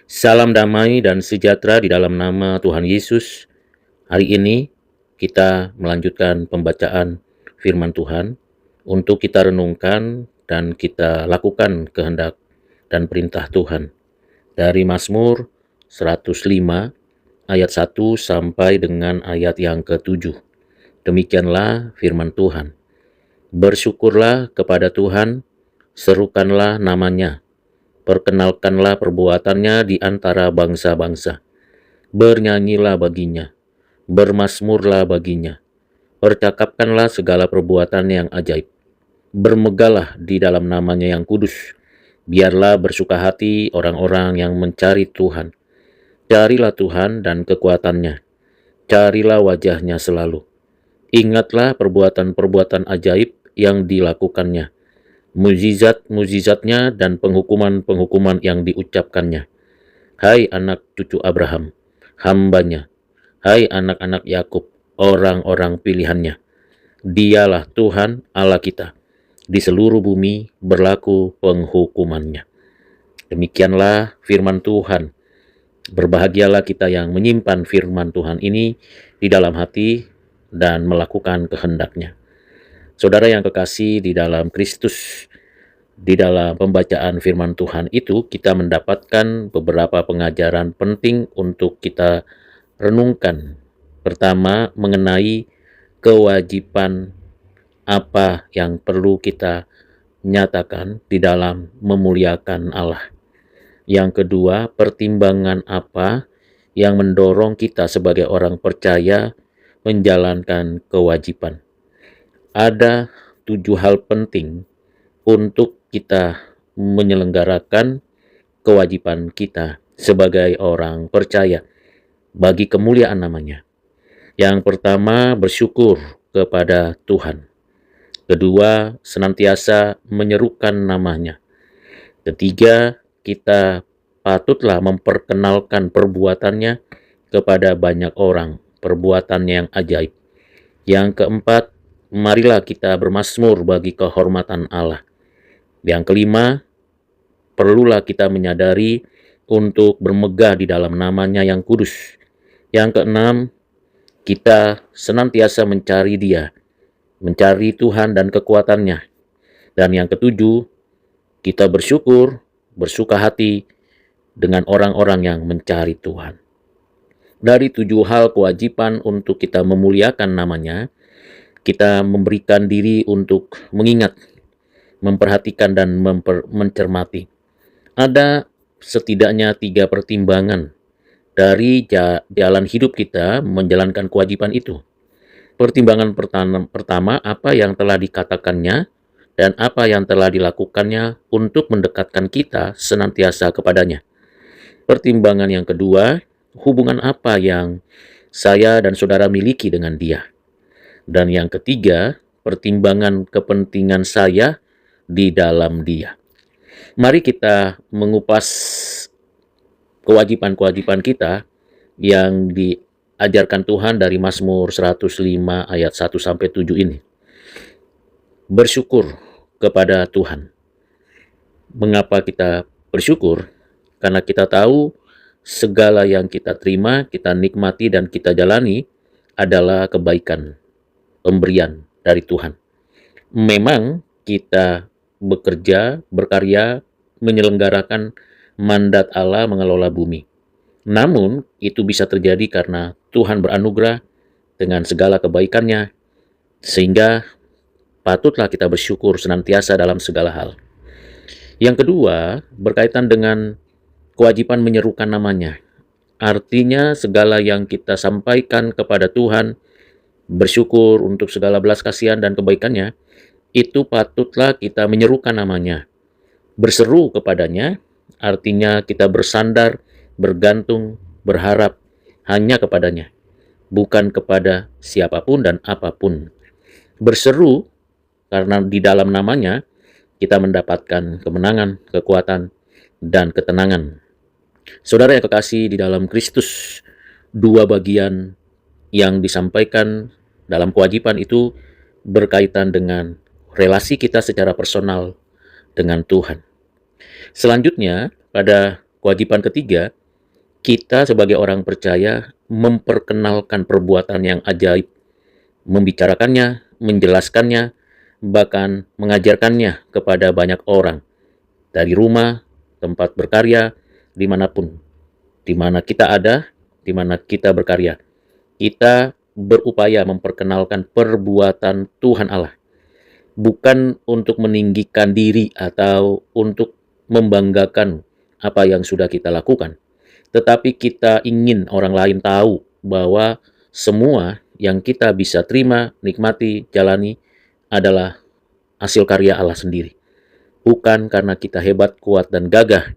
Salam damai dan sejahtera di dalam nama Tuhan Yesus. Hari ini kita melanjutkan pembacaan firman Tuhan untuk kita renungkan dan kita lakukan kehendak dan perintah Tuhan. Dari Mazmur 105 ayat 1 sampai dengan ayat yang ke-7. Demikianlah firman Tuhan. Bersyukurlah kepada Tuhan, serukanlah namanya. Perkenalkanlah perbuatannya di antara bangsa-bangsa. Bernyanyilah baginya, bermasmurlah baginya. Percakapkanlah segala perbuatan yang ajaib. Bermegahlah di dalam namanya yang kudus. Biarlah bersuka hati orang-orang yang mencari Tuhan. Carilah Tuhan dan kekuatannya. Carilah wajahnya selalu. Ingatlah perbuatan-perbuatan ajaib yang dilakukannya. Mukjizat-mukjizatnya dan penghukuman-penghukuman yang diucapkannya. Hai anak cucu Abraham, hambanya. Hai anak-anak Yakub, orang-orang pilihannya. Dialah Tuhan Allah kita. Di seluruh bumi berlaku penghukumannya. Demikianlah firman Tuhan. Berbahagialah kita yang menyimpan firman Tuhan ini di dalam hati dan melakukan kehendaknya. Saudara yang kekasih di dalam Kristus, di dalam pembacaan firman Tuhan itu kita mendapatkan beberapa pengajaran penting untuk kita renungkan. Pertama, mengenai kewajiban apa yang perlu kita nyatakan di dalam memuliakan Allah. Yang kedua, pertimbangan apa yang mendorong kita sebagai orang percaya menjalankan kewajiban. Ada 7 hal penting untuk kita menyelenggarakan kewajiban kita sebagai orang percaya bagi kemuliaan namanya. Yang pertama, bersyukur kepada Tuhan. Kedua, senantiasa menyerukan namanya. Ketiga, kita patutlah memperkenalkan perbuatannya kepada banyak orang, perbuatan yang ajaib. Yang keempat, marilah kita bermazmur bagi kehormatan Allah. Yang kelima, perlulah kita menyadari untuk bermegah di dalam namanya yang kudus. Yang keenam, kita senantiasa mencari Dia, mencari Tuhan dan kekuatannya. Dan yang ketujuh, kita bersyukur, bersuka hati dengan orang-orang yang mencari Tuhan. Dari 7 hal kewajiban untuk kita memuliakan namanya, kita memberikan diri untuk mengingat, memperhatikan dan mencermati. Ada setidaknya 3 pertimbangan dari jalan hidup kita menjalankan kewajiban itu. Pertimbangan pertama, apa yang telah dikatakannya dan apa yang telah dilakukannya untuk mendekatkan kita senantiasa kepadanya. Pertimbangan yang kedua, hubungan apa yang saya dan saudara miliki dengan Dia. Dan yang ketiga, pertimbangan kepentingan saya di dalam Dia. Mari kita mengupas kewajiban-kewajiban kita yang diajarkan Tuhan dari Mazmur 105 ayat 1 sampai 7 ini. Bersyukur kepada Tuhan. Mengapa kita bersyukur? Karena kita tahu segala yang kita terima, kita nikmati dan kita jalani adalah kebaikan, pemberian dari Tuhan. Memang kita bekerja, berkarya, menyelenggarakan mandat Allah mengelola bumi. Namun, itu bisa terjadi karena Tuhan beranugerah dengan segala kebaikannya, sehingga patutlah kita bersyukur senantiasa dalam segala hal. Yang kedua, berkaitan dengan kewajiban menyerukan namanya. Artinya segala yang kita sampaikan kepada Tuhan, bersyukur untuk segala belas kasihan dan kebaikannya, itu patutlah kita menyerukan namanya. Berseru kepadanya, artinya kita bersandar, bergantung, berharap hanya kepadanya, bukan kepada siapapun dan apapun. Berseru karena di dalam namanya kita mendapatkan kemenangan, kekuatan, dan ketenangan. Saudara yang kekasih di dalam Kristus, 2 bagian yang disampaikan dalam kewajiban itu berkaitan dengan relasi kita secara personal dengan Tuhan. Selanjutnya, pada kewajiban ketiga, kita sebagai orang percaya memperkenalkan perbuatan yang ajaib, membicarakannya, menjelaskannya, bahkan mengajarkannya kepada banyak orang, dari rumah, tempat berkarya, dimanapun, di mana kita ada, di mana kita berkarya. Kita berupaya memperkenalkan perbuatan Tuhan Allah, bukan untuk meninggikan diri atau untuk membanggakan apa yang sudah kita lakukan, tetapi kita ingin orang lain tahu bahwa semua yang kita bisa terima, nikmati, jalani adalah hasil karya Allah sendiri. Bukan karena kita hebat, kuat, dan gagah,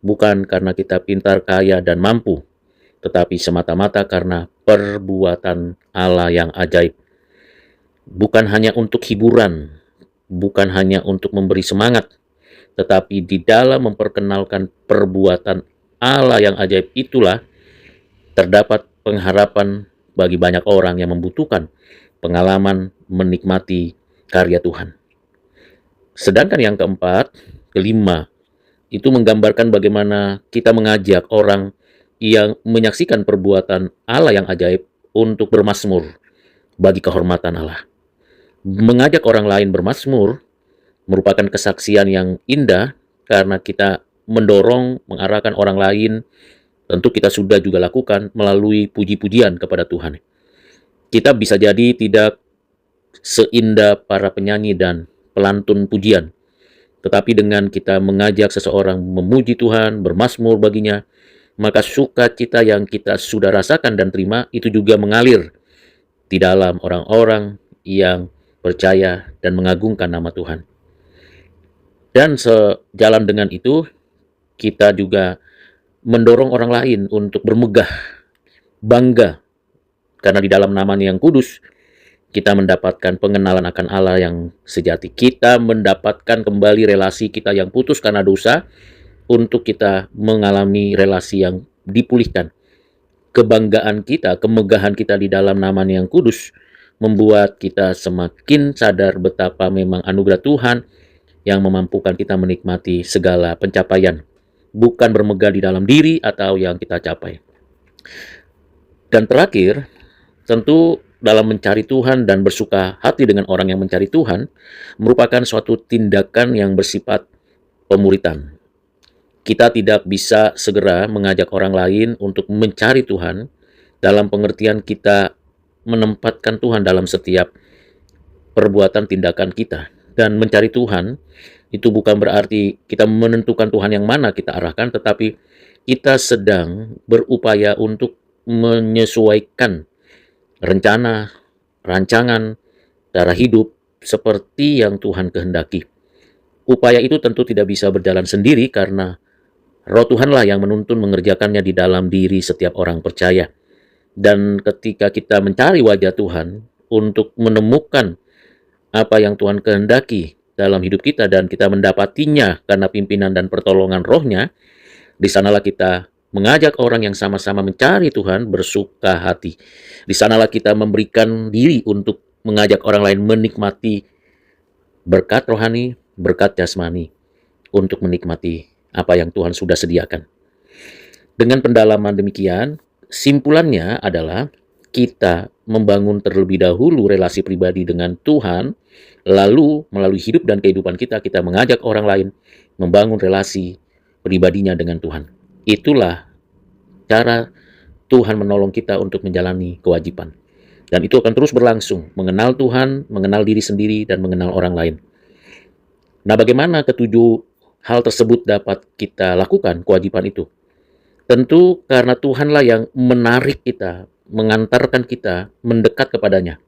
bukan karena kita pintar, kaya, dan mampu, tetapi semata-mata karena perbuatan Allah yang ajaib. Bukan hanya untuk hiburan, bukan hanya untuk memberi semangat, tetapi di dalam memperkenalkan perbuatan Allah yang ajaib itulah terdapat pengharapan bagi banyak orang yang membutuhkan pengalaman menikmati karya Tuhan. Sedangkan yang keempat, kelima, itu menggambarkan bagaimana kita mengajak orang yang menyaksikan perbuatan Allah yang ajaib untuk bermazmur bagi kehormatan Allah. Mengajak orang lain bermazmur merupakan kesaksian yang indah karena kita mendorong, mengarahkan orang lain, tentu kita sudah juga lakukan melalui puji-pujian kepada Tuhan. Kita bisa jadi tidak seindah para penyanyi dan pelantun pujian, tetapi dengan kita mengajak seseorang memuji Tuhan, bermazmur baginya, maka sukacita yang kita sudah rasakan dan terima itu juga mengalir di dalam orang-orang yang percaya dan mengagungkan nama Tuhan. Dan sejalan dengan itu, kita juga mendorong orang lain untuk bermegah, bangga, karena di dalam namanya yang kudus, kita mendapatkan pengenalan akan Allah yang sejati. Kita mendapatkan kembali relasi kita yang putus karena dosa, untuk kita mengalami relasi yang dipulihkan. Kebanggaan kita, kemegahan kita di dalam namanya yang kudus, membuat kita semakin sadar betapa memang anugerah Tuhan yang memampukan kita menikmati segala pencapaian, bukan bermegah di dalam diri atau yang kita capai. Dan terakhir, tentu dalam mencari Tuhan dan bersuka hati dengan orang yang mencari Tuhan merupakan suatu tindakan yang bersifat pemuritan. Kita tidak bisa segera mengajak orang lain untuk mencari Tuhan dalam pengertian kita menempatkan Tuhan dalam setiap perbuatan tindakan kita. Dan mencari Tuhan itu bukan berarti kita menentukan Tuhan yang mana kita arahkan, tetapi kita sedang berupaya untuk menyesuaikan rencana, rancangan, cara hidup seperti yang Tuhan kehendaki. Upaya itu tentu tidak bisa berjalan sendiri karena Roh Tuhanlah yang menuntun mengerjakannya di dalam diri setiap orang percaya. Dan ketika kita mencari wajah Tuhan untuk menemukan apa yang Tuhan kehendaki dalam hidup kita dan kita mendapatinya karena pimpinan dan pertolongan Roh-Nya, di sanalah kita mengajak orang yang sama-sama mencari Tuhan bersuka hati. Di sanalah kita memberikan diri untuk mengajak orang lain menikmati berkat rohani, berkat jasmani, untuk menikmati apa yang Tuhan sudah sediakan. Dengan pendalaman demikian, simpulannya adalah kita membangun terlebih dahulu relasi pribadi dengan Tuhan, lalu melalui hidup dan kehidupan kita, kita mengajak orang lain membangun relasi pribadinya dengan Tuhan. Itulah cara Tuhan menolong kita untuk menjalani kewajiban. Dan itu akan terus berlangsung, mengenal Tuhan, mengenal diri sendiri, dan mengenal orang lain. Nah, bagaimana ketujuh hal tersebut dapat kita lakukan, kewajiban itu? Tentu karena Tuhanlah yang menarik kita, mengantarkan kita mendekat kepadanya.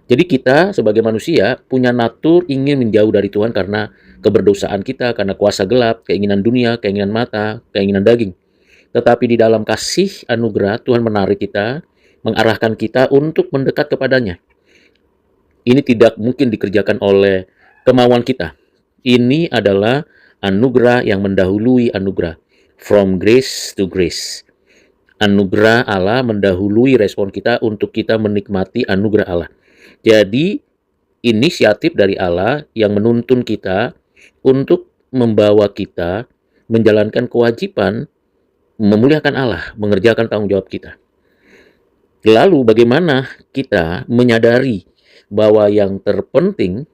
Jadi kita sebagai manusia punya natur ingin menjauh dari Tuhan karena keberdosaan kita, karena kuasa gelap, keinginan dunia, keinginan mata, keinginan daging. Tetapi di dalam kasih anugerah, Tuhan menarik kita, mengarahkan kita untuk mendekat kepadanya. Ini tidak mungkin dikerjakan oleh kemauan kita. Ini adalah anugerah yang mendahului anugerah. From grace to grace. Anugerah Allah mendahului respon kita untuk kita menikmati anugerah Allah. Jadi, inisiatif dari Allah yang menuntun kita untuk membawa kita menjalankan kewajiban memuliakan Allah, mengerjakan tanggung jawab kita. Lalu bagaimana kita menyadari bahwa yang terpenting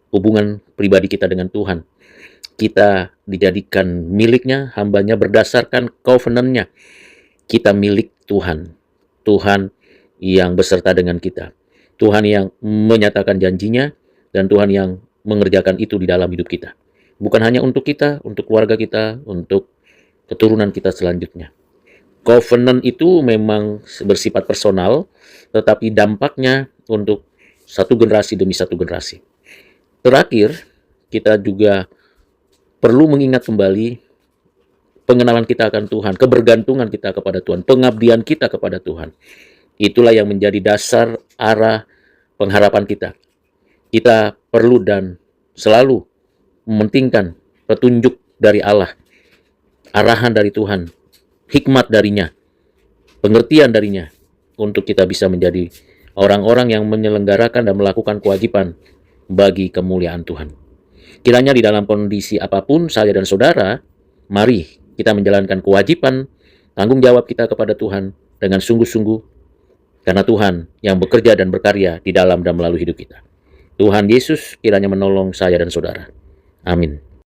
hubungan pribadi kita dengan Tuhan. Kita dijadikan miliknya, hambanya berdasarkan covenant-nya. Kita milik Tuhan. Tuhan yang beserta dengan kita. Tuhan yang menyatakan janjinya, dan Tuhan yang mengerjakan itu di dalam hidup kita. Bukan hanya untuk kita, untuk keluarga kita, untuk keturunan kita selanjutnya. Covenant itu memang bersifat personal, tetapi dampaknya untuk satu generasi demi satu generasi. Terakhir, kita juga perlu mengingat kembali pengenalan kita akan Tuhan, kebergantungan kita kepada Tuhan, pengabdian kita kepada Tuhan. Itulah yang menjadi dasar arah pengharapan kita. Kita perlu dan selalu mementingkan petunjuk dari Allah, arahan dari Tuhan, hikmat darinya, pengertian darinya, untuk kita bisa menjadi orang-orang yang menyelenggarakan dan melakukan kewajiban bagi kemuliaan Tuhan. Kiranya di dalam kondisi apapun, saya dan saudara, mari kita menjalankan kewajiban, tanggung jawab kita kepada Tuhan dengan sungguh-sungguh, karena Tuhan yang bekerja dan berkarya di dalam dan melalui hidup kita. Tuhan Yesus kiranya menolong saya dan saudara. Amin.